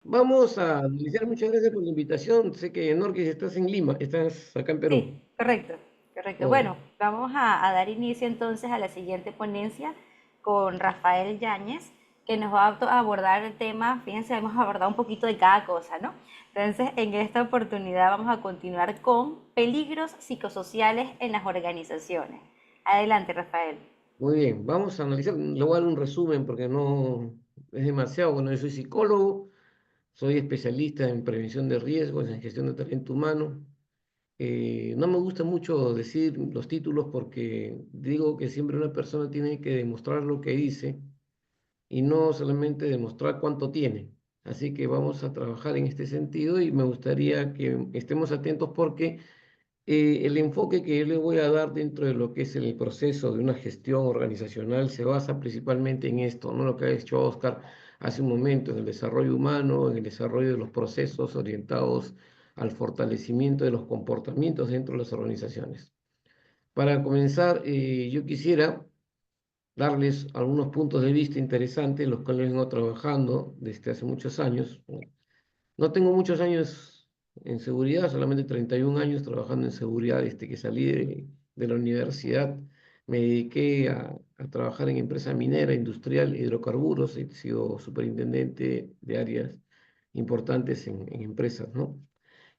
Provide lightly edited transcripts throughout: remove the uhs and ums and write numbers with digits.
Vamos a iniciar. Muchas gracias por la invitación. Sé que Norquis estás en Lima, estás acá en Perú. Sí, correcto, correcto. Oh, Bueno, vamos a dar inicio entonces a la siguiente ponencia con Rafael Yáñez, que nos va a abordar el tema, fíjense, hemos abordado un poquito de cada cosa, ¿no? Entonces, en esta oportunidad vamos a continuar con peligros psicosociales en las organizaciones. Adelante, Rafael. muy bien, vamos a analizar. Le voy a dar un resumen porque no es demasiado. Bueno, yo soy psicólogo, soy especialista en prevención de riesgos, en gestión de talento humano. No me gusta mucho decir los títulos porque digo que siempre una persona tiene que demostrar lo que dice y no solamente demostrar cuánto tiene. Así que vamos a trabajar en este sentido y me gustaría que estemos atentos porque el enfoque que yo le voy a dar dentro de lo que es el proceso de una gestión organizacional se basa principalmente en esto, ¿no? Lo que ha hecho Oscar hace un momento, en el desarrollo humano, en el desarrollo de los procesos orientados al fortalecimiento de los comportamientos dentro de las organizaciones. Para comenzar, yo quisiera darles algunos puntos de vista interesantes, los cuales vengo trabajando desde hace muchos años. No tengo muchos años en seguridad, solamente 31 años trabajando en seguridad desde que salí de la universidad. Me dediqué a trabajar en empresa minera, industrial, hidrocarburos. He sido superintendente de áreas importantes en empresas, ¿no?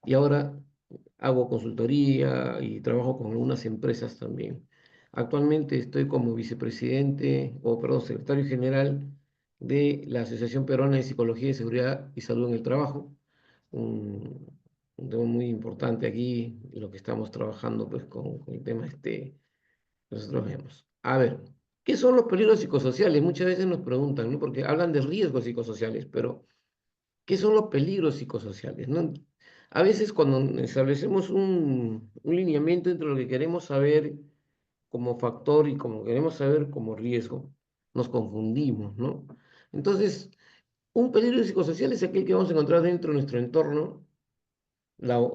Y ahora hago consultoría y trabajo con algunas empresas también. Actualmente estoy como vicepresidente, o perdón, secretario general de la Asociación Peruana de Psicología y Seguridad y Salud en el Trabajo, un, un tema muy importante aquí, lo que estamos trabajando pues con el tema que nosotros vemos. A ver, ¿qué son los peligros psicosociales? Muchas veces nos preguntan, ¿no? Porque hablan de riesgos psicosociales, pero ¿qué son los peligros psicosociales? ¿No? A veces cuando establecemos un lineamiento entre lo que queremos saber como factor y como queremos saber como riesgo, nos confundimos, ¿no? Entonces, un peligro psicosocial es aquel que vamos a encontrar dentro de nuestro entorno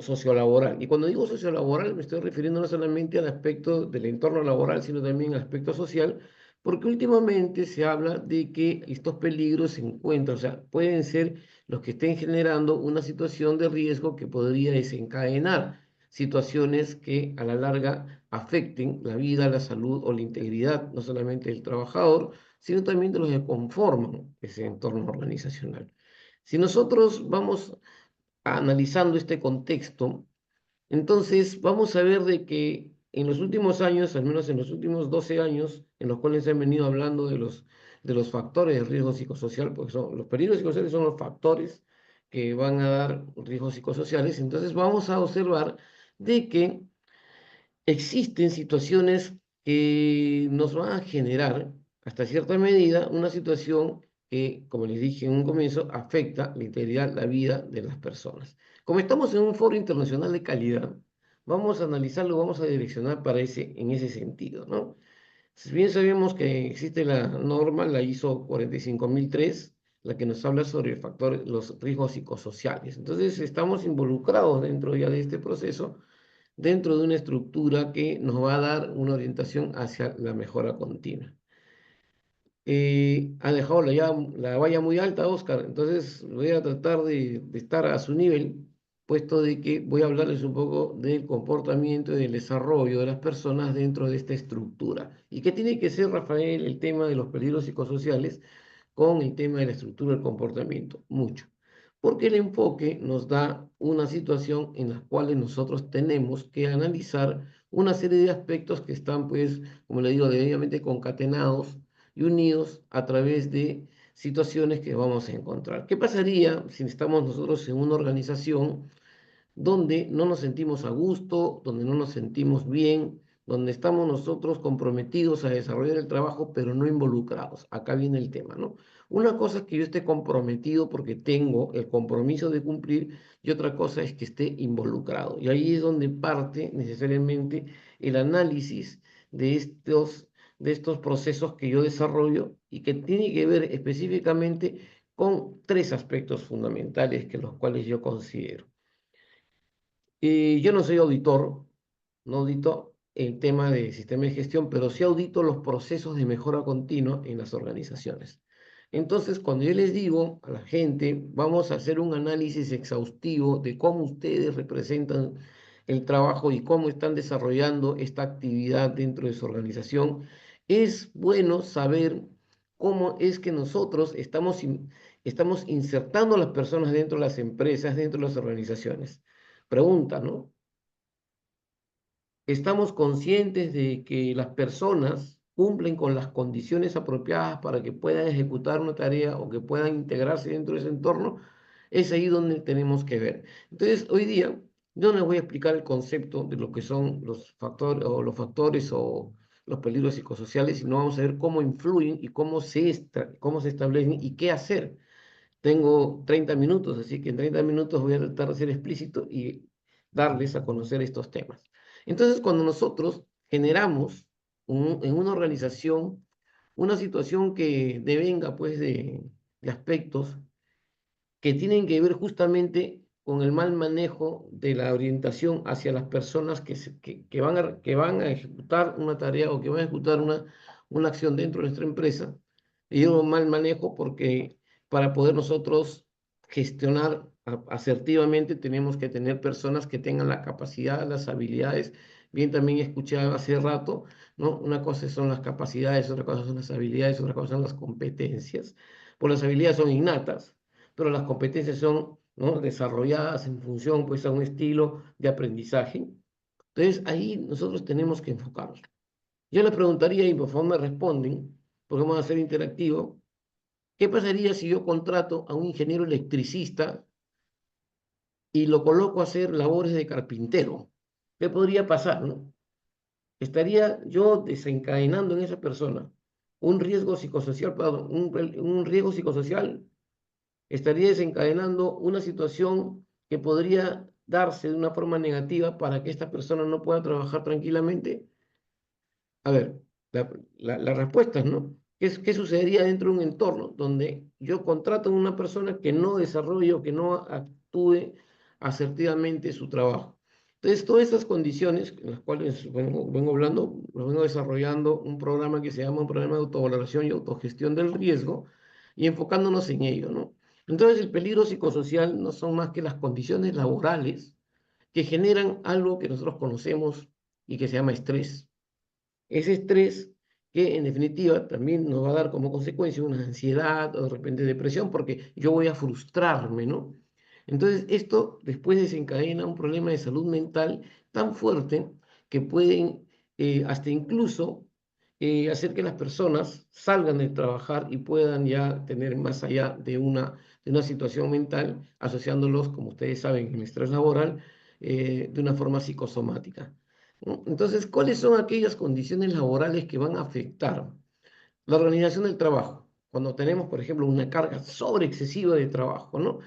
sociolaboral. Y cuando digo sociolaboral me estoy refiriendo no solamente al aspecto del entorno laboral, sino también al aspecto social, porque últimamente se habla de que estos peligros se encuentran, o sea, pueden ser los que estén generando una situación de riesgo que podría desencadenar situaciones que a la larga afecten la vida, la salud o la integridad, no solamente del trabajador, sino también de los que conforman ese entorno organizacional. Si nosotros vamos analizando este contexto, entonces vamos a ver de que en los últimos años, al menos en los últimos 12 años, en los cuales se han venido hablando de los factores de riesgo psicosocial, porque son, los peligros psicosociales son los factores que van a dar riesgos psicosociales, entonces vamos a observar de que existen situaciones que nos van a generar, hasta cierta medida, una situación que, como les dije en un comienzo, afecta la integridad, la vida de las personas. Como estamos en un foro internacional de calidad, vamos a analizarlo, vamos a direccionar en ese sentido, ¿no? Si bien sabemos que existe la norma, la ISO 45003, la que nos habla sobre el factor, los riesgos psicosociales. Entonces, estamos involucrados dentro ya de este proceso, dentro de una estructura que nos va a dar una orientación hacia la mejora continua. Ha dejado la valla muy alta, Oscar, entonces voy a tratar de estar a su nivel, puesto de que voy a hablarles un poco del comportamiento y del desarrollo de las personas dentro de esta estructura. ¿Y qué tiene que ser, Rafael, el tema de los peligros psicosociales con el tema de la estructura del comportamiento? Mucho. Porque el enfoque nos da una situación en la cual nosotros tenemos que analizar una serie de aspectos que están, pues, como le digo, debidamente concatenados y unidos a través de situaciones que vamos a encontrar. ¿Qué pasaría si estamos nosotros en una organización donde no nos sentimos a gusto, donde no nos sentimos bien, donde estamos nosotros comprometidos a desarrollar el trabajo, pero no involucrados? Acá viene el tema, ¿no? Una cosa es que yo esté comprometido porque tengo el compromiso de cumplir y otra cosa es que esté involucrado. Y ahí es donde parte necesariamente el análisis de estos procesos que yo desarrollo y que tiene que ver específicamente con tres aspectos fundamentales que los cuales yo considero. Yo no soy auditor, no audito el tema de sistema de gestión, pero sí audito los procesos de mejora continua en las organizaciones. Entonces, cuando yo les digo a la gente, vamos a hacer un análisis exhaustivo de cómo ustedes representan el trabajo y cómo están desarrollando esta actividad dentro de su organización, es bueno saber cómo es que nosotros estamos insertando a las personas dentro de las empresas, dentro de las organizaciones. Pregunta, ¿no? ¿Estamos conscientes de que las personas cumplen con las condiciones apropiadas para que puedan ejecutar una tarea o que puedan integrarse dentro de ese entorno? Es ahí donde tenemos que ver. Entonces, hoy día, yo no les voy a explicar el concepto de lo que son los factores o los peligros psicosociales, sino vamos a ver cómo influyen y cómo se establecen y qué hacer. Tengo 30 minutos, así que en 30 minutos voy a tratar de ser explícito y darles a conocer estos temas. Entonces, cuando nosotros generamos en una organización una situación que devenga pues de aspectos que tienen que ver justamente con el mal manejo de la orientación hacia las personas que van a ejecutar una tarea o que van a ejecutar una acción dentro de nuestra empresa. Y digo mal manejo porque para poder nosotros gestionar asertivamente tenemos que tener personas que tengan la capacidad, las habilidades. Bien, también escuché hace rato, ¿no? Una cosa son las capacidades, otra cosa son las habilidades, otra cosa son las competencias. Por las habilidades son innatas, pero las competencias son, ¿no?, desarrolladas en función pues, a un estilo de aprendizaje. Entonces, ahí nosotros tenemos que enfocarnos. Yo les preguntaría, y por favor me responden, porque vamos a hacer interactivo, ¿qué pasaría si yo contrato a un ingeniero electricista y lo coloco a hacer labores de carpintero? ¿Qué podría pasar, no? Estaría yo desencadenando en esa persona un riesgo psicosocial, perdón, un riesgo psicosocial. Estaría desencadenando una situación que podría darse de una forma negativa para que esta persona no pueda trabajar tranquilamente. A ver, la respuesta es no. ¿Qué sucedería dentro de un entorno donde yo contrato a una persona que no desarrolle o que no actúe asertivamente su trabajo? Entonces, todas estas condiciones en las cuales vengo hablando, lo vengo desarrollando un programa que se llama un programa de autovaloración y autogestión del riesgo y enfocándonos en ello, ¿no? Entonces, el peligro psicosocial no son más que las condiciones laborales que generan algo que nosotros conocemos y que se llama estrés. Ese estrés que en definitiva también nos va a dar como consecuencia una ansiedad o de repente depresión porque yo voy a frustrarme, ¿no? Entonces esto después desencadena un problema de salud mental tan fuerte que pueden hasta incluso hacer que las personas salgan de trabajar y puedan ya tener más allá de una situación mental, asociándolos, como ustedes saben, en el estrés laboral, de una forma psicosomática, ¿no? Entonces, ¿cuáles son aquellas condiciones laborales que van a afectar la organización del trabajo? Cuando tenemos, por ejemplo, una carga sobre excesiva de trabajo, ¿no?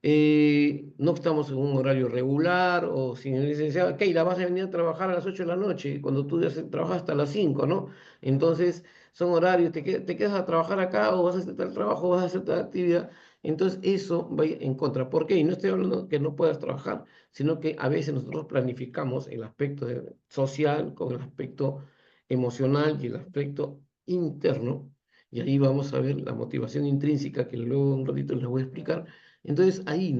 No estamos en un horario regular o si el licenciado, ok, la vas a venir a trabajar a las 8 de la noche, cuando tú ya trabajas hasta las 5, ¿no? Entonces, son horarios, te quedas a trabajar acá o vas a hacer tal trabajo, vas a hacer tal actividad. Entonces, eso va en contra. ¿Por qué? Y no estoy hablando que no puedas trabajar, sino que a veces nosotros planificamos el aspecto social con el aspecto emocional y el aspecto interno. Y ahí vamos a ver la motivación intrínseca que luego un ratito les voy a explicar. Entonces ahí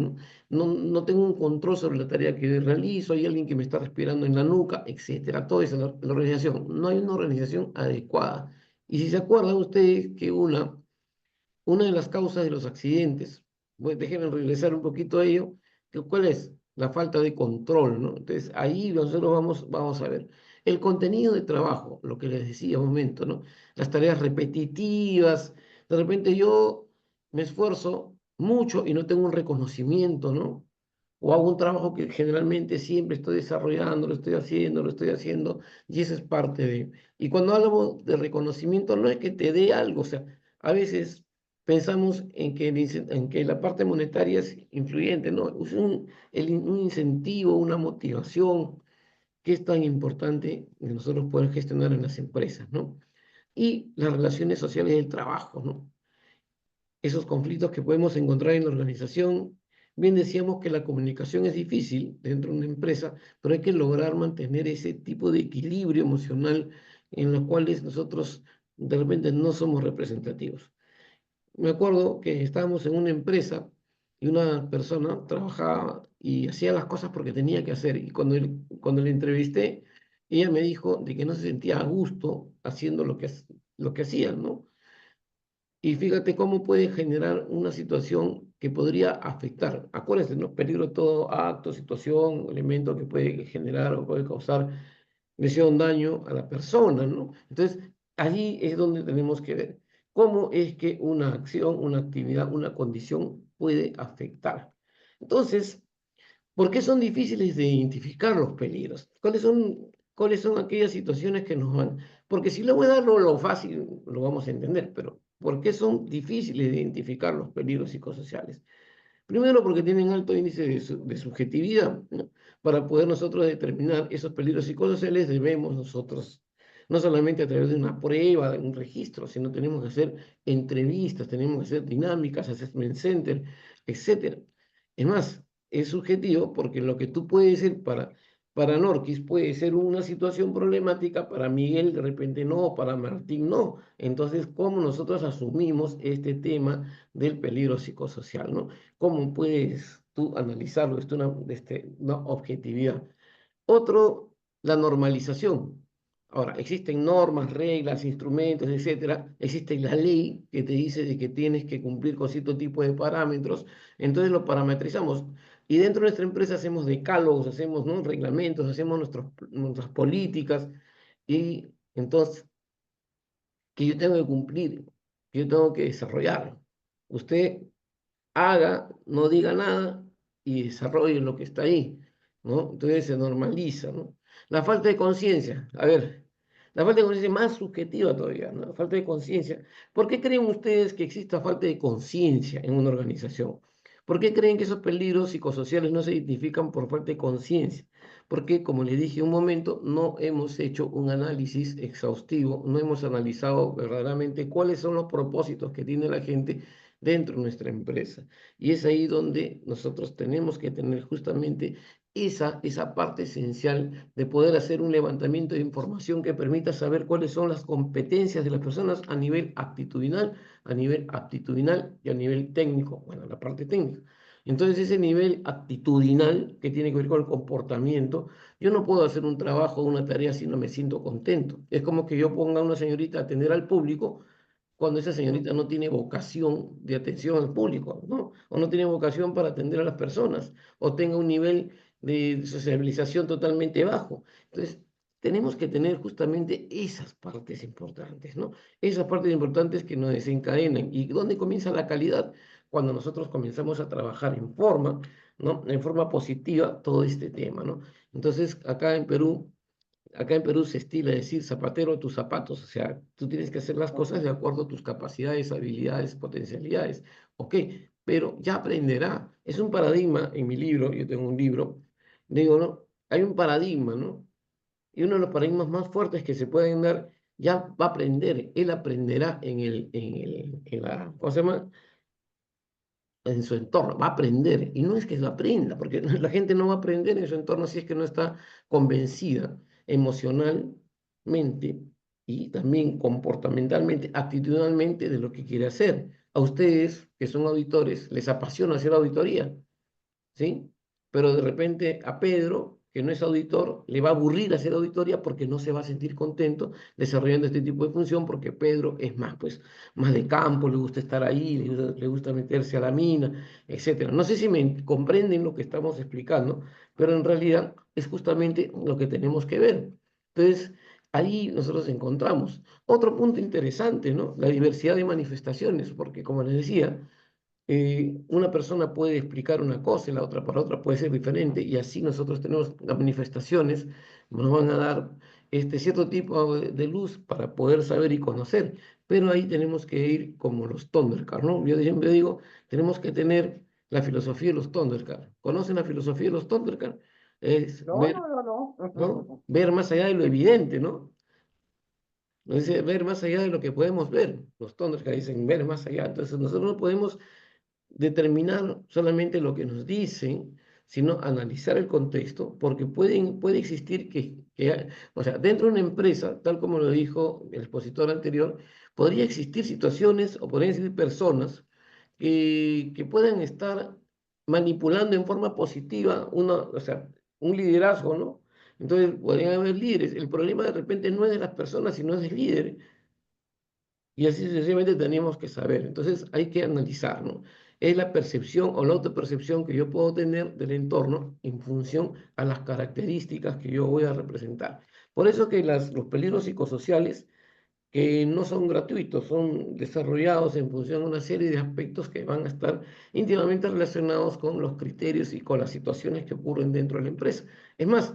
no tengo un control sobre la tarea que realizo, hay alguien que me está respirando en la nuca, etcétera. Todo eso, la organización. No hay una organización adecuada. Y si se acuerdan ustedes que una de las causas de los accidentes, déjenme regresar un poquito a ello, ¿cuál es? La falta de control, ¿no? Entonces ahí nosotros vamos a ver. El contenido de trabajo, lo que les decía un momento, ¿no? Las tareas repetitivas, de repente yo me esfuerzo mucho y no tengo un reconocimiento, ¿no? O hago un trabajo que generalmente siempre estoy desarrollando, lo estoy haciendo, y eso es parte de... Y cuando hablo de reconocimiento, no es que te dé algo, o sea, a veces pensamos en que la parte monetaria es influyente, ¿no? Es un incentivo, una motivación que es tan importante que nosotros poder gestionar en las empresas, ¿no? Y las relaciones sociales del trabajo, ¿no? Esos conflictos que podemos encontrar en la organización. Bien decíamos que la comunicación es difícil dentro de una empresa, pero hay que lograr mantener ese tipo de equilibrio emocional en los cuales nosotros de repente no somos representativos. me acuerdo que estábamos en una empresa y una persona trabajaba y hacía las cosas porque tenía que hacer. Y cuando le entrevisté, ella me dijo de que no se sentía a gusto haciendo lo que hacía, ¿no? Y fíjate cómo puede generar una situación que podría afectar. Acuérdense, ¿no? Peligro de todo acto, situación, elemento que puede generar o puede causar lesión, daño a la persona, ¿no? Entonces, allí es donde tenemos que ver cómo es que una acción, una actividad, una condición puede afectar. Entonces, ¿por qué son difíciles de identificar los peligros? Cuáles son aquellas situaciones que nos van? Porque si le voy a dar lo fácil, lo vamos a entender, pero ¿por qué son difíciles de identificar los peligros psicosociales? Primero, porque tienen alto índice de subjetividad, ¿no? Para poder nosotros determinar esos peligros psicosociales, debemos nosotros, no solamente a través de una prueba, de un registro, sino tenemos que hacer entrevistas, tenemos que hacer dinámicas, assessment center, etcétera. Es más, es subjetivo porque lo que tú puedes ser para Norquis puede ser una situación problemática, para Miguel de repente no, para Martín no. Entonces, ¿cómo nosotros asumimos este tema del peligro psicosocial, ¿no? ¿Cómo puedes tú analizarlo? Esto es una objetividad. Otro, la normalización. Ahora, existen normas, reglas, instrumentos, etcétera. Existe la ley que te dice de que tienes que cumplir con cierto tipo de parámetros. Entonces lo parametrizamos. Y dentro de nuestra empresa hacemos decálogos, hacemos, ¿no?, reglamentos, hacemos nuestras políticas. Y entonces, que yo tengo que cumplir, que yo tengo que desarrollar. Usted haga, no diga nada y desarrolle lo que está ahí, ¿no? Entonces se normaliza, ¿no? La falta de conciencia, a ver, la falta de conciencia es más subjetiva todavía, ¿no? La falta de conciencia. ¿Por qué creen ustedes que exista falta de conciencia en una organización? ¿Por qué creen que esos peligros psicosociales no se identifican por falta de conciencia? Porque, como les dije un momento, no hemos hecho un análisis exhaustivo, no hemos analizado verdaderamente cuáles son los propósitos que tiene la gente dentro de nuestra empresa. Y es ahí donde nosotros tenemos que tener justamente esa parte esencial de poder hacer un levantamiento de información que permita saber cuáles son las competencias de las personas a nivel aptitudinal y a nivel técnico, bueno, la parte técnica. Entonces, ese nivel aptitudinal que tiene que ver con el comportamiento, yo no puedo hacer un trabajo o una tarea si no me siento contento. Es como que yo ponga a una señorita a atender al público cuando esa señorita no tiene vocación de atención al público, ¿no? O no tiene vocación para atender a las personas, o tenga un nivel de sociabilización totalmente bajo. Entonces, tenemos que tener justamente esas partes importantes, ¿no? Esas partes importantes que nos desencadenan. ¿Y dónde comienza la calidad? Cuando nosotros comenzamos a trabajar en forma, ¿no? En forma positiva todo este tema, ¿no? Entonces, acá en Perú se estila decir zapatero a tus zapatos, o sea, tú tienes que hacer las cosas de acuerdo a tus capacidades, habilidades, potencialidades, ok, pero ya aprenderá. Es un paradigma en mi libro, yo tengo un libro, digo, ¿no? Hay un paradigma, ¿no? Y uno de los paradigmas más fuertes que se pueden dar, ya va a aprender, él aprenderá ¿cómo se llama? En su entorno, va a aprender. Y no es que lo aprenda, porque la gente no va a aprender en su entorno si es que no está convencida emocionalmente y también comportamentalmente, actitudinalmente de lo que quiere hacer. A ustedes, que son auditores, les apasiona hacer auditoría, ¿sí? Pero de repente a Pedro, que no es auditor, le va a aburrir hacer auditoría porque no se va a sentir contento desarrollando este tipo de función, porque Pedro es más, pues, más de campo, le gusta estar ahí, le gusta meterse a la mina, etcétera. No sé si me comprenden lo que estamos explicando, pero en realidad es justamente lo que tenemos que ver. Entonces, ahí nosotros encontramos otro punto interesante, ¿no? La diversidad de manifestaciones, porque como les decía, una persona puede explicar una cosa y la otra para otra puede ser diferente, y así nosotros tenemos las manifestaciones, nos van a dar cierto tipo de luz para poder saber y conocer, pero ahí tenemos que ir como los Thundercats, ¿no? Yo siempre digo, tenemos que tener la filosofía de los Thundercats. ¿Conocen la filosofía de los Thundercats? Es No, ver, no, no, ¿no? no. Ver más allá de lo evidente, ¿no? Nos dice ver más allá de lo que podemos ver. Los Thundercats dicen ver más allá. Entonces nosotros no podemos determinar solamente lo que nos dicen, sino analizar el contexto, porque puede existir o sea, dentro de una empresa, tal como lo dijo el expositor anterior, podría existir situaciones o podrían existir personas que puedan estar manipulando en forma positiva o sea, un liderazgo, ¿no? Entonces, podrían haber líderes. El problema de repente no es de las personas, sino es del líder. Y así sencillamente tenemos que saber. Entonces hay que analizar, ¿no? Es la percepción o la autopercepción que yo puedo tener del entorno en función a las características que yo voy a representar. Por eso que los peligros psicosociales, que no son gratuitos, son desarrollados en función de una serie de aspectos que van a estar íntimamente relacionados con los criterios y con las situaciones que ocurren dentro de la empresa. Es más,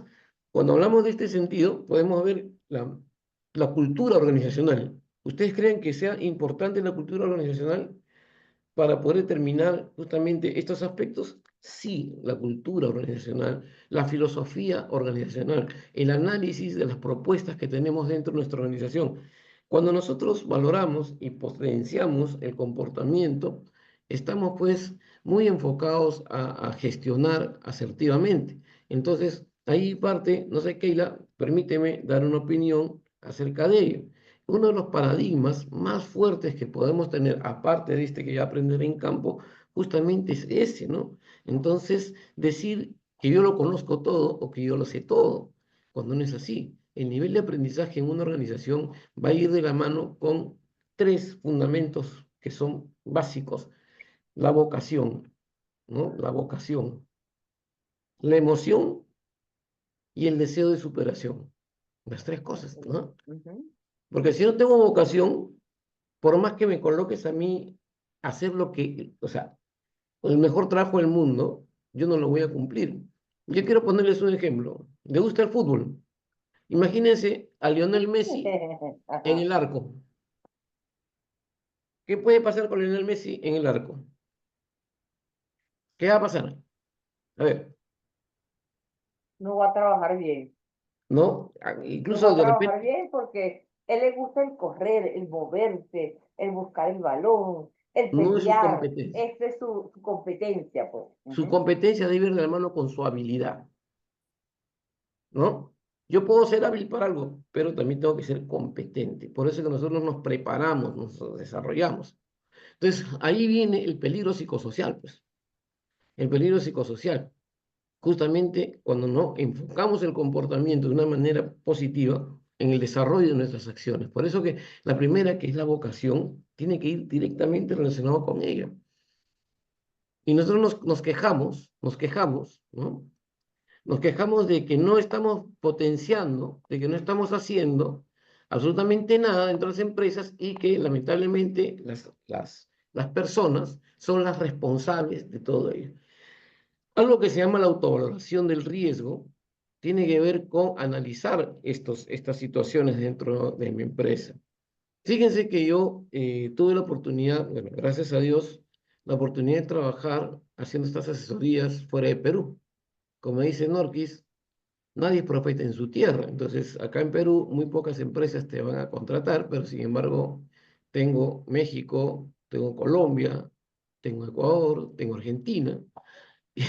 cuando hablamos de este sentido, podemos ver la cultura organizacional. ¿Ustedes creen que sea importante la cultura organizacional para poder determinar justamente estos aspectos? Sí, la cultura organizacional, la filosofía organizacional, el análisis de las propuestas que tenemos dentro de nuestra organización. Cuando nosotros valoramos y potenciamos el comportamiento, estamos pues muy enfocados a gestionar asertivamente. Entonces, ahí parte, no sé, Keila, permíteme dar una opinión acerca de ello. Uno de los paradigmas más fuertes que podemos tener, aparte de este que ya aprenderé en campo, justamente es ese, ¿no? Entonces, decir que yo lo conozco todo o que yo lo sé todo, cuando no es así. El nivel de aprendizaje en una organización va a ir de la mano con tres fundamentos que son básicos. La vocación, ¿no? La vocación, la emoción y el deseo de superación. Las tres cosas, ¿no? Ujú. Porque si no tengo vocación, por más que me coloques a mí a hacer lo que, o sea, el mejor trabajo del mundo, yo no lo voy a cumplir. Yo quiero ponerles un ejemplo. ¿Le gusta el fútbol? Imagínense a Lionel Messi en Ajá. el arco. ¿Qué puede pasar con Lionel Messi en el arco? ¿Qué va a pasar? A ver, No va a trabajar bien. ¿no? No va Incluso a de trabajar repente, bien porque a él le gusta el correr, el moverse, el buscar el balón, el no es su pelear. competencia. Esa es su competencia, pues. Su Ujú. competencia debe ir de la mano con su habilidad, ¿no? Yo puedo ser hábil para algo, pero también tengo que ser competente. Por eso es que nosotros nos preparamos, nos desarrollamos. Entonces, ahí viene el peligro psicosocial, pues. El peligro psicosocial. Justamente cuando no enfocamos el comportamiento de una manera positiva en el desarrollo de nuestras acciones. Por eso que la primera, que es la vocación, tiene que ir directamente relacionado con ella. Y nosotros nos quejamos, ¿no? Nos quejamos de que no estamos potenciando, de que no estamos haciendo absolutamente nada dentro de las empresas y que lamentablemente las personas son las responsables de todo ello. Algo que se llama la autovaloración del riesgo tiene que ver con analizar estas situaciones dentro de mi empresa. Fíjense que yo tuve la oportunidad, bueno, gracias a Dios, la oportunidad de trabajar haciendo estas asesorías fuera de Perú. Como dice Norquis, nadie es profeta en su tierra. Entonces, acá en Perú, muy pocas empresas te van a contratar, pero sin embargo, tengo México, tengo Colombia, tengo Ecuador, tengo Argentina.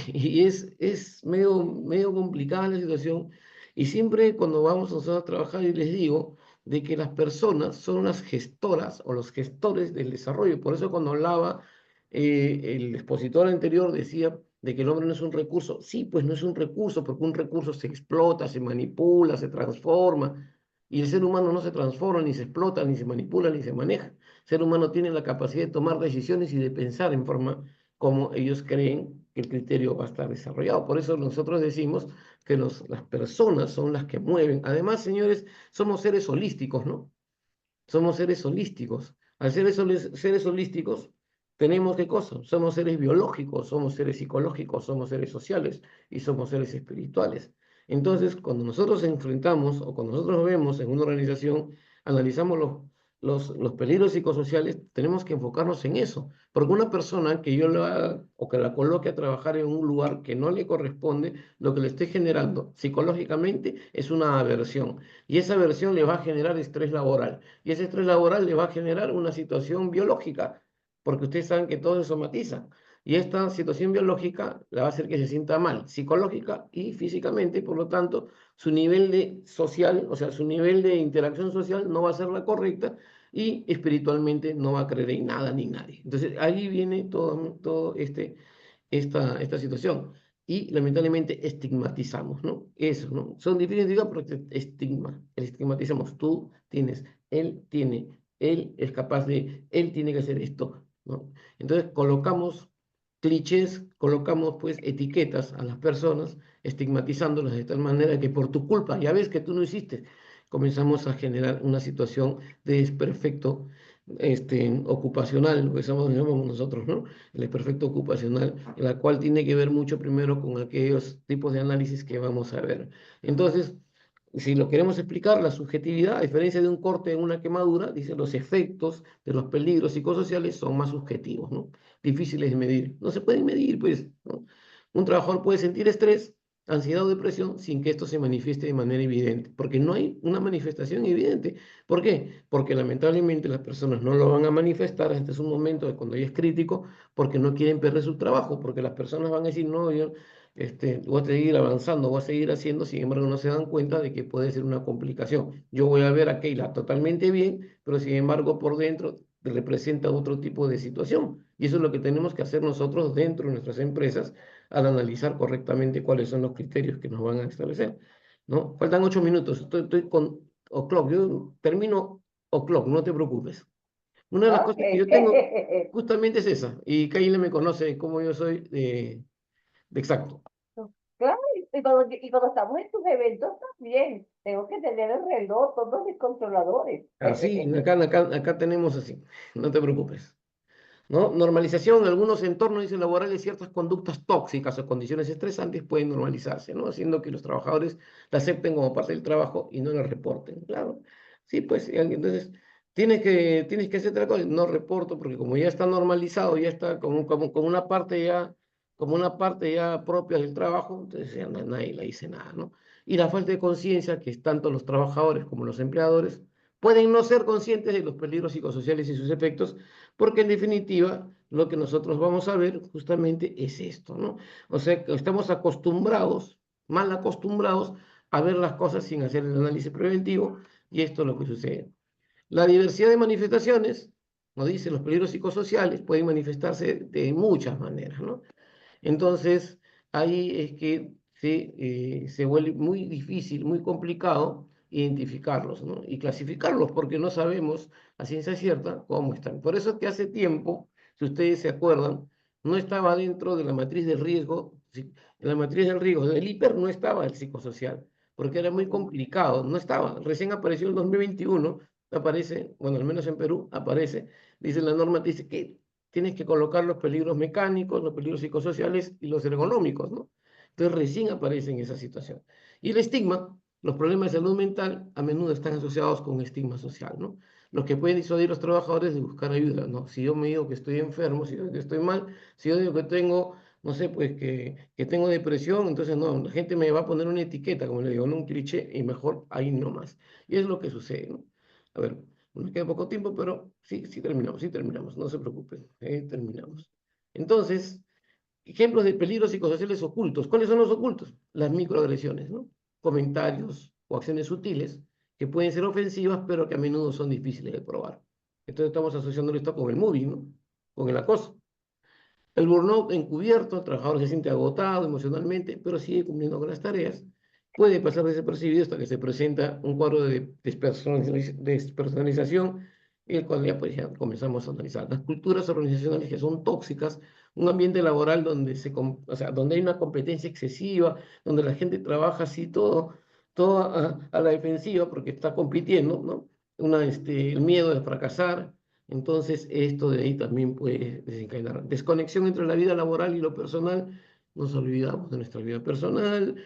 Y es medio complicada la situación. Y siempre cuando vamos nosotros a trabajar, y les digo de que las personas son las gestoras o los gestores del desarrollo. Por eso cuando hablaba el expositor anterior decía de que el hombre no es un recurso. Sí, pues no es un recurso, porque un recurso se explota, se manipula, se transforma. Y el ser humano no se transforma, ni se explota, ni se manipula, ni se maneja. El ser humano tiene la capacidad de tomar decisiones y de pensar en forma como ellos creen que el criterio va a estar desarrollado. Por eso nosotros decimos que las personas son las que mueven. Además, señores, somos seres holísticos, ¿no? Somos seres holísticos. Al ser seres holísticos, tenemos qué cosa? Somos seres biológicos, somos seres psicológicos, somos seres sociales y somos seres espirituales. Entonces, cuando nosotros enfrentamos o cuando nosotros vemos en una organización, analizamos los peligros psicosociales, tenemos que enfocarnos en eso. Porque una persona que yo la haga o que la coloque a trabajar en un lugar que no le corresponde, lo que le esté generando psicológicamente es una aversión. Y esa aversión le va a generar estrés laboral. Y ese estrés laboral le va a generar una situación biológica, porque ustedes saben que todo se somatiza. Y esta situación biológica la va a hacer que se sienta mal, psicológica y físicamente, por lo tanto, su nivel de social, o sea, su nivel de interacción social no va a ser la correcta y espiritualmente no va a creer en nada ni nadie. Entonces, ahí viene todo esta situación. Y lamentablemente estigmatizamos, ¿no? Eso, ¿no? Son difíciles de digo porque estigmatizamos. Tú tienes, él tiene, él es capaz de, él tiene que hacer esto, ¿no? Entonces colocamos clichés, colocamos pues etiquetas a las personas, estigmatizándolas de tal manera que por tu culpa, ya ves que tú no hiciste, comenzamos a generar una situación de desperfecto ocupacional, lo que llamamos nosotros, ¿no? El desperfecto ocupacional, en la cual tiene que ver mucho primero con aquellos tipos de análisis que vamos a ver. Entonces, si lo queremos explicar, la subjetividad, a diferencia de un corte en una quemadura, dice los efectos de los peligros psicosociales son más subjetivos, ¿no? Difíciles de medir. No se pueden medir, pues, ¿no? Un trabajador puede sentir estrés, ansiedad o depresión sin que esto se manifieste de manera evidente, porque no hay una manifestación evidente. ¿Por qué? Porque lamentablemente las personas no lo van a manifestar. Este es un momento de cuando ya es crítico, porque no quieren perder su trabajo, porque las personas van a decir, no, yo voy a seguir avanzando, voy a seguir haciendo, sin embargo no se dan cuenta de que puede ser una complicación. Yo voy a ver a Keila totalmente bien, pero sin embargo por dentro representa otro tipo de situación. Y eso es lo que tenemos que hacer nosotros dentro de nuestras empresas al analizar correctamente cuáles son los criterios que nos van a establecer, ¿no? Faltan 8 minutos, estoy con o'clock, yo termino o'clock, no te preocupes. Una de las Ok. cosas que yo tengo justamente es esa, y Keila me conoce como yo soy de exacto. Claro, y cuando estamos en tus eventos también, tengo que tener el reloj, todos mis controladores. Así, acá tenemos así, no te preocupes. ¿No? Normalización en algunos entornos dice, laborales, ciertas conductas tóxicas o condiciones estresantes pueden normalizarse, ¿no? Haciendo que los trabajadores la acepten como parte del trabajo y no la reporten. Claro, sí, pues, entonces tienes que hacer otra cosa, no reporto porque como ya está normalizado, ya está como una parte ya propia del trabajo, entonces ya nadie le dice nada, ¿no? Y la falta de conciencia que tanto los trabajadores como los empleadores pueden no ser conscientes de los peligros psicosociales y sus efectos, porque en definitiva lo que nosotros vamos a ver justamente es esto, ¿no? O sea, que estamos acostumbrados, mal acostumbrados a ver las cosas sin hacer el análisis preventivo, y esto es lo que sucede. La diversidad de manifestaciones, nos dice, los peligros psicosociales pueden manifestarse de muchas maneras, ¿no? Entonces, ahí es que se vuelve muy difícil, muy complicado identificarlos, ¿no? Y clasificarlos porque no sabemos a ciencia cierta cómo están. Por eso que hace tiempo, si ustedes se acuerdan, no estaba dentro de la matriz de riesgo, en la matriz del riesgo del hiper no estaba el psicosocial, porque era muy Ujú. complicado, no estaba. Recién apareció en el 2021, aparece, bueno, al menos en Perú aparece, dice la norma, dice que tienes que colocar los peligros mecánicos, los peligros psicosociales y los ergonómicos, ¿no? Entonces recién aparece en esa situación. Y el estigma, los problemas de salud mental a menudo están asociados con estigma social, ¿no? Los que pueden disuadir a los trabajadores de buscar ayuda, ¿no? Si yo me digo que estoy enfermo, si yo digo que estoy mal, si yo digo que tengo, no sé, pues que tengo depresión, entonces no, la gente me va a poner una etiqueta, como le digo, no un cliché, y mejor ahí nomás. Y es lo que sucede, ¿no? A ver, nos queda poco tiempo, pero sí terminamos, no se preocupen, terminamos. Entonces, ejemplos de peligros psicosociales ocultos. ¿Cuáles son los ocultos? Las microagresiones, ¿no? Comentarios o acciones sutiles que pueden ser ofensivas, pero que a menudo son difíciles de probar. Entonces estamos asociando esto con el mobbing, ¿no? Con el acoso. El burnout encubierto, el trabajador se siente agotado emocionalmente, pero sigue cumpliendo con las tareas. Puede pasar desapercibido hasta que se presenta un cuadro de despersonalización, el cual ya comenzamos a analizar. Las culturas organizacionales que son tóxicas, un ambiente laboral donde, o sea, donde hay una competencia excesiva, donde la gente trabaja así todo a la defensiva porque está compitiendo, ¿no? El miedo de fracasar, entonces, esto de ahí también puede desencadenar desconexión entre la vida laboral y lo personal. Nos olvidamos de nuestra vida personal.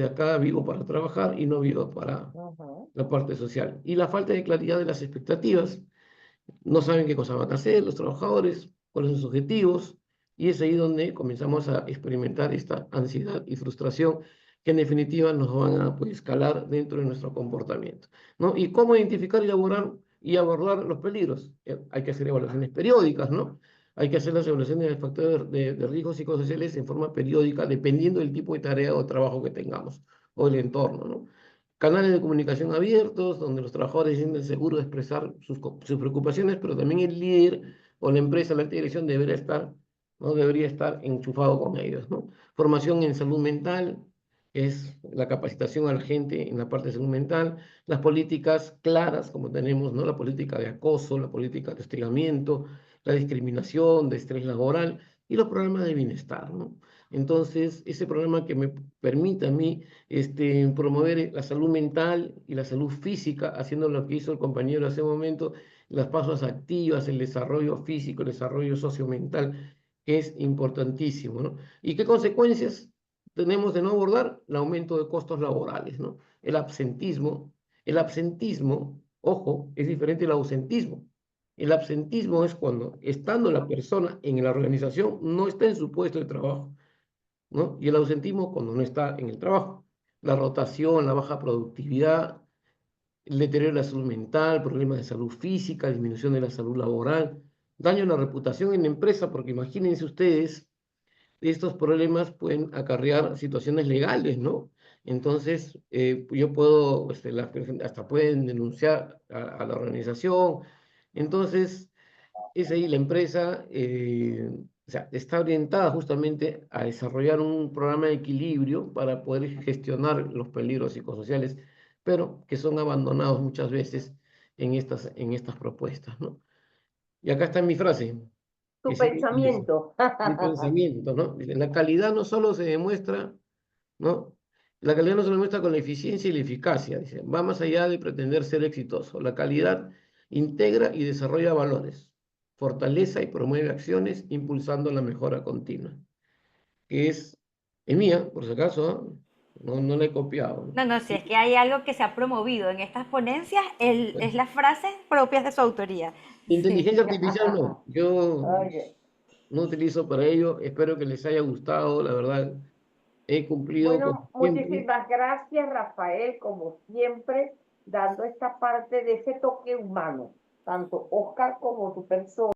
Acá vivo para trabajar y no vivo para Ujú. la parte social. Y la falta de claridad de las expectativas. No saben qué cosa van a hacer los trabajadores, cuáles son sus objetivos. Y es ahí donde comenzamos a experimentar esta ansiedad y frustración que en definitiva nos van a pues, calar dentro de nuestro comportamiento, ¿no? Y cómo identificar y abordar los peligros. Hay que hacer evaluaciones periódicas, ¿no? Hay que hacer las evaluaciones de factores de riesgos psicosociales en forma periódica, dependiendo del tipo de tarea o trabajo que tengamos, o el entorno, ¿no? Canales de comunicación abiertos, donde los trabajadores se sienten seguros de expresar sus preocupaciones, pero también el líder o la empresa, la alta dirección, debería estar, ¿no? Debería estar enchufado con ellos, ¿no? Formación en salud mental, es la capacitación a la gente en la parte de salud mental, las políticas claras, como tenemos, ¿no? La política de acoso, la política de hostigamiento, la discriminación, de estrés laboral y los programas de bienestar, ¿no? Entonces, ese programa que me permite a mí promover la salud mental y la salud física, haciendo lo que hizo el compañero hace un momento, las pausas activas, el desarrollo físico, el desarrollo sociomental, que es importantísimo, ¿no? ¿Y qué consecuencias tenemos de no abordar? El aumento de costos laborales, ¿no? El absentismo, ojo, es diferente al ausentismo. El absentismo es cuando, estando la persona en la organización, no está en su puesto de trabajo, ¿no? Y el ausentismo cuando no está en el trabajo. La rotación, la baja productividad, el deterioro de la salud mental, problemas de salud física, disminución de la salud laboral, daño en la reputación en la empresa, porque imagínense ustedes, estos problemas pueden acarrear situaciones legales, ¿no? Entonces, yo puedo, hasta pueden denunciar a la organización. Entonces, es ahí la empresa, o sea, está orientada justamente a desarrollar un programa de equilibrio para poder gestionar los peligros psicosociales, pero que son abandonados muchas veces en estas propuestas, ¿no? Y acá está mi frase, Tu que siempre utilizo, pensamiento. mi pensamiento, ¿no? Dice, la calidad no solo se demuestra, ¿no? La calidad no se demuestra con la eficiencia y la eficacia, dice, va más allá de pretender ser exitoso. La calidad integra y desarrolla valores, fortaleza y promueve acciones, impulsando la mejora continua, que es mía, por si acaso, ¿ah? No, no la he copiado, ¿no? No, no, si es que hay algo que se ha promovido en estas ponencias, es las frases propias de su autoría. Sí. Inteligencia artificial no, yo Oye, no utilizo para ello, espero que les haya gustado, la verdad, he cumplido con bueno, tiempo. muchísimas gracias, Rafael, como siempre, dando esta parte de ese toque humano, tanto Oscar como tu persona.